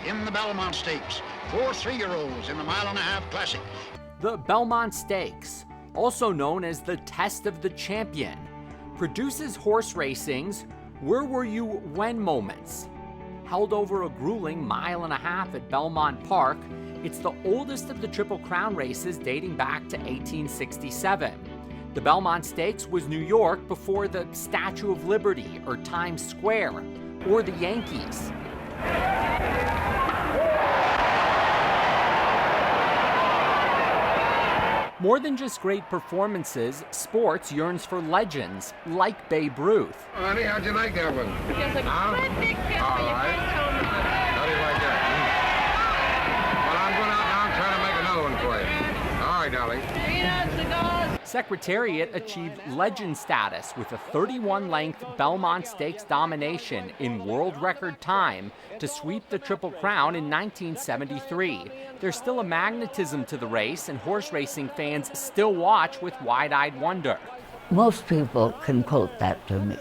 in the Belmont Stakes. 4 3-year-olds in the mile-and-a-half classic. The Belmont Stakes, also known as the Test of the Champion, produces horse racing's "Where were you when" moments. Held over a grueling mile-and-a-half at Belmont Park, it's the oldest of the Triple Crown races, dating back to 1867. The Belmont Stakes was New York before the Statue of Liberty or Times Square or the Yankees. More than just great performances, sports yearns for legends like Babe Ruth. Honey, how'd you like that one? Just a perfect fit All for your right. first home run. How do you like that? Well, I'm going out now and trying to make another one for you. All right, darling. 3 dozen cigars. Secretariat achieved legend status with a 31-length Belmont Stakes domination in world record time to sweep the Triple Crown in 1973. There's still a magnetism to the race, and horse racing fans still watch with wide-eyed wonder. Most people can quote that to me,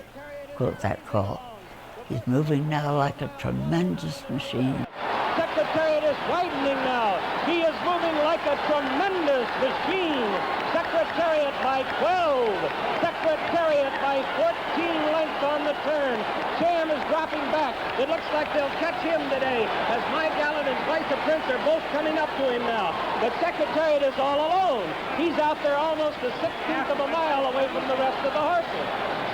quote that call. He's moving now like a tremendous machine. Secretariat is widening now. He is moving like a tremendous machine. Secretariat by 12. Secretariat by 14 lengths on the turn. Sam is dropping back. It looks like they'll catch him today as My Gallant and Vice Prince are both coming up to him now. But Secretariat is all alone. He's out there almost a 16th of a mile away from the rest of the horses.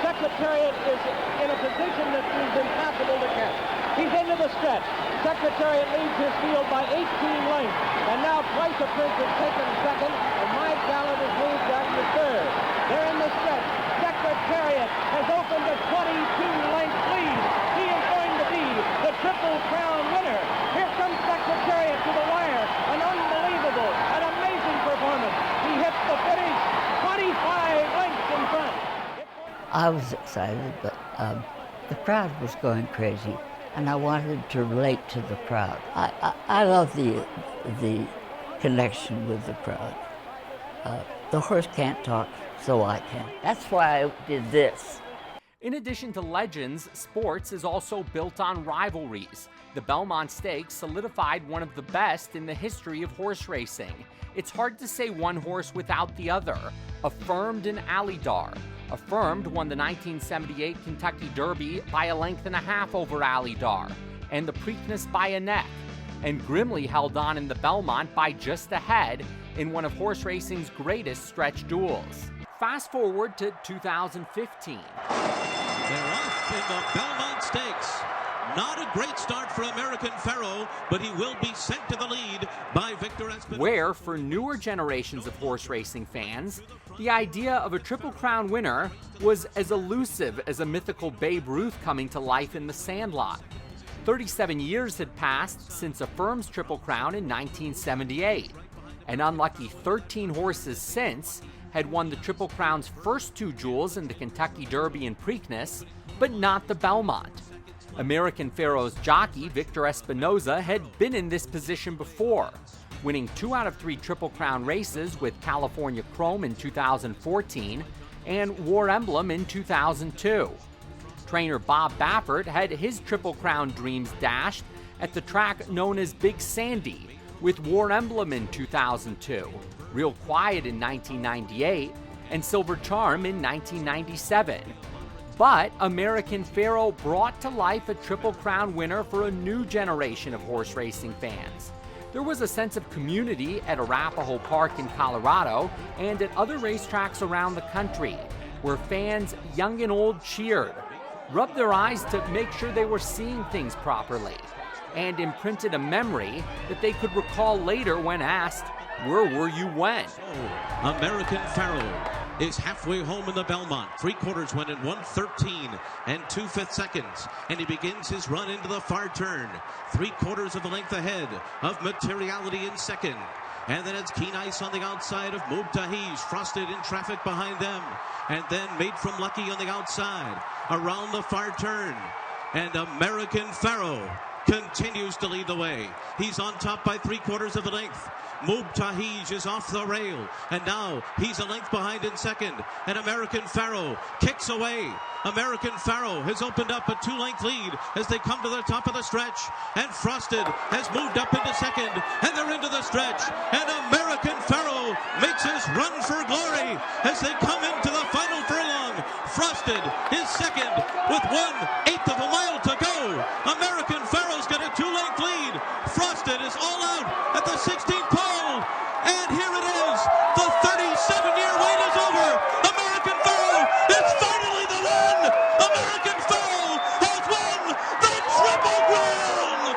Secretariat is in a position that is impossible to catch. He's into the stretch. Secretariat leads his field by 18 lengths. And now Vice Prince has taken second, and My Gallant has moved down to third. They're in the stretch. Secretariat has opened a 22-length lead. He is going to be the Triple Crown winner. Here comes Secretariat to the wire. An unbelievable, an amazing performance. He hits the finish 25 lengths in front. I was excited, but the crowd was going crazy, and I wanted to relate to the crowd. I love the connection with the crowd. The horse can't talk, so I can. That's why I did this. In addition to legends, sports is also built on rivalries. The Belmont Stakes solidified one of the best in the history of horse racing. It's hard to say one horse without the other. Affirmed and Alydar. Affirmed won the 1978 Kentucky Derby by a length and a half over Alydar, and the Preakness by a neck. And Grimley held on in the Belmont by just a head in one of horse racing's greatest stretch duels. Fast forward to 2015. They're off in the Belmont Stakes. Not a great start for American Pharoah, but he will be sent to the lead by Victor Espinosa. Where, for newer generations of horse racing fans, the idea of a Triple Crown winner was as elusive as a mythical Babe Ruth coming to life in the Sandlot. 37 years had passed since Affirmed's Triple Crown in 1978. An unlucky 13 horses since had won the Triple Crown's first 2 jewels in the Kentucky Derby and Preakness, but not the Belmont. American Pharoah's jockey, Victor Espinosa, had been in this position before, winning 2 out of 3 Triple Crown races with California Chrome in 2014 and War Emblem in 2002. Trainer Bob Baffert had his Triple Crown dreams dashed at the track known as Big Sandy, with War Emblem in 2002, Real Quiet in 1998, and Silver Charm in 1997. But American Pharoah brought to life a Triple Crown winner for a new generation of horse racing fans. There was a sense of community at Arapahoe Park in Colorado and at other racetracks around the country, where fans, young and old, cheered, rubbed their eyes to make sure they were seeing things properly, and imprinted a memory that they could recall later when asked, "Where were you when?" American Pharoah is halfway home in the Belmont. 3/4 went in 1:13 and 2/5 seconds, and he begins his run into the far turn. 3/4 of a length ahead of Materiality in second. And then it's Keen Ice on the outside of Mubtahiz, Frosted in traffic behind them. And then Made from Lucky on the outside, around the far turn. And American Pharoah continues to lead the way. He's on top by 3/4 of a length. Mubtahij is off the rail, and now he's a length behind in second. And American Pharoah kicks away. American Pharoah has opened up a 2-length lead as they come to the top of the stretch. And Frosted has moved up into second, and they're into the stretch. And American Pharoah makes his run for glory as they come into the final furlong. Frosted is second with 1/8 of a mile to go. American Pharoah's got a 2-length lead. Frosted is all out at the 16th pole. And here it is. The 37-year wait is over. American Pharoah is finally the one. American Pharoah has won the Triple Crown.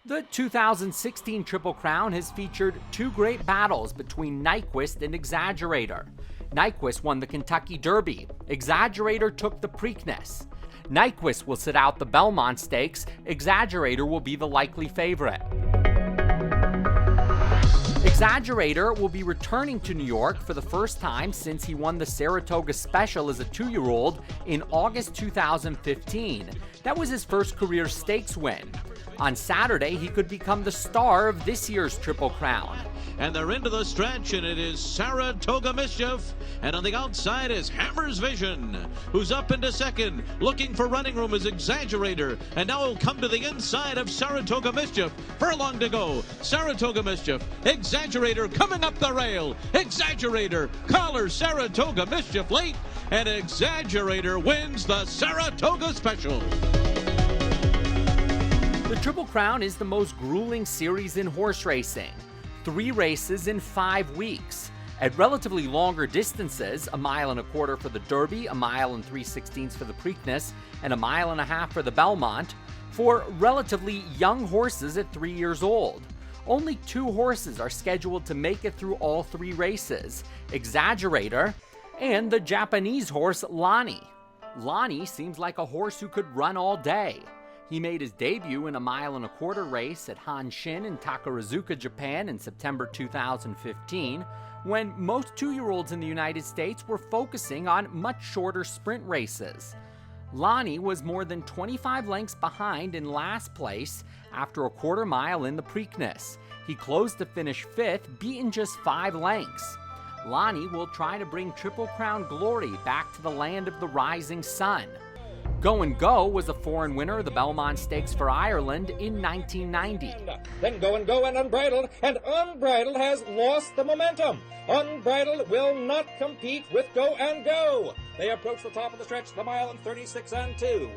The 2016 Triple Crown has featured two great battles between Nyquist and Exaggerator. Nyquist won the Kentucky Derby. Exaggerator took the Preakness. Nyquist will sit out the Belmont Stakes. Exaggerator will be the likely favorite. Exaggerator will be returning to New York for the first time since he won the Saratoga Special as a 2-year-old in August 2015. That was his first career stakes win. On Saturday, he could become the star of this year's Triple Crown. And they're into the stretch, and it is Saratoga Mischief. And on the outside is Hammer's Vision, who's up into second. Looking for running room is Exaggerator. And now he'll come to the inside of Saratoga Mischief. Furlong to go. Saratoga Mischief. Exaggerator coming up the rail. Exaggerator collars Saratoga Mischief late. And Exaggerator wins the Saratoga Special. The Triple Crown is the most grueling series in horse racing. 3 races in 5 weeks. At relatively longer distances, 1.25 miles for the Derby, 1 3/16 for the Preakness, and 1.5 miles for the Belmont, for relatively young horses at 3 years old. Only 2 horses are scheduled to make it through all 3 races, Exaggerator and the Japanese horse Lani. Lani seems like a horse who could run all day. He made his debut in a 1.25 mile race at Hanshin in Takarazuka, Japan in September 2015, when most 2-year-olds in the United States were focusing on much shorter sprint races. Lani was more than 25 lengths behind in last place after a 1/4 mile in the Preakness. He closed to finish 5th, beaten just 5 lengths. Lani will try to bring Triple Crown glory back to the land of the rising sun. Go and Go was a foreign winner of the Belmont Stakes for Ireland in 1990. Then Go and Go and Unbridled has lost the momentum. Unbridled will not compete with Go and Go. They approach the top of the stretch, the 1:36 and 2.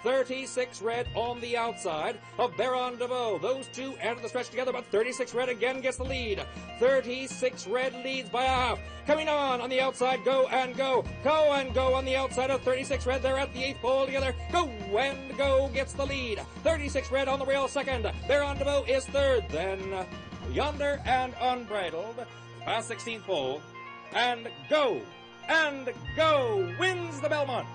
36 red on the outside of Baron DeVoe. Those two enter the stretch together, but 36 red again gets the lead. 36 red leads by a half. Coming on the outside, Go and Go. Go and Go on the outside of 36 red. They're at the 8th pole together. Go and Go gets the lead. 36 red on the rail second. Baron DeVoe is third. Then Yonder and Unbridled past 16th pole. And Go wins the Belmont.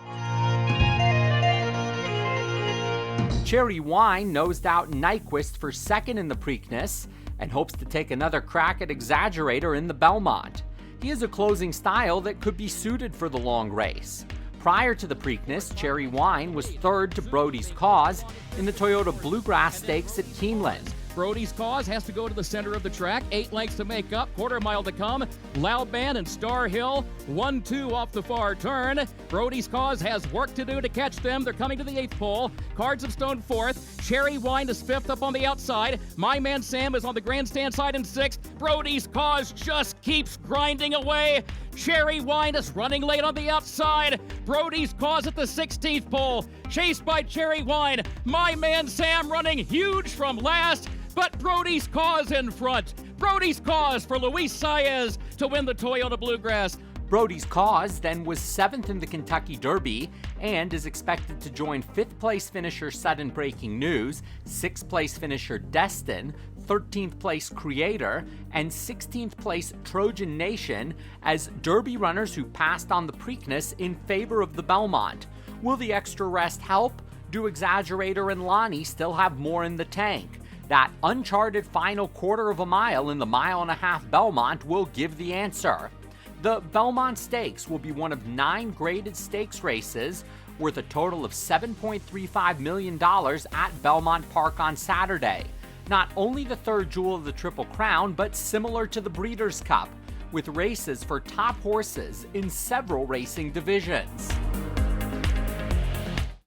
Cherry Wine nosed out Nyquist for second in the Preakness and hopes to take another crack at Exaggerator in the Belmont. He has a closing style that could be suited for the long race. Prior to the Preakness, Cherry Wine was third to Brody's Cause in the Toyota Bluegrass Stakes at Keeneland. Brody's Cause has to go to the center of the track. 8 lengths to make up, 1/4 mile to come. Loud Band and Star Hill, 1-2 off the far turn. Brody's Cause has work to do to catch them. They're coming to the 8th pole. Cards of Stone 4th. Cherry Wine is 5th up on the outside. My Man Sam is on the grandstand side in 6th. Brody's Cause just keeps grinding away. Cherry Wine is running late on the outside. Brody's Cause at the 16th pole. Chased by Cherry Wine. My Man Sam running huge from last. But Brody's Cause in front. Brody's Cause for Luis Saez to win the Toyota Bluegrass. Brody's Cause then was 7th in the Kentucky Derby and is expected to join 5th place finisher Sudden Breaking News, 6th place finisher Destin, 13th place Creator, and 16th place Trojan Nation as Derby runners who passed on the Preakness in favor of the Belmont. Will the extra rest help? Do Exaggerator and Lani still have more in the tank? That uncharted final 1/4 mile in the 1.5 mile Belmont will give the answer. The Belmont Stakes will be one of 9 graded stakes races worth a total of $7.35 million at Belmont Park on Saturday. Not only the third jewel of the Triple Crown, but similar to the Breeders' Cup, with races for top horses in several racing divisions.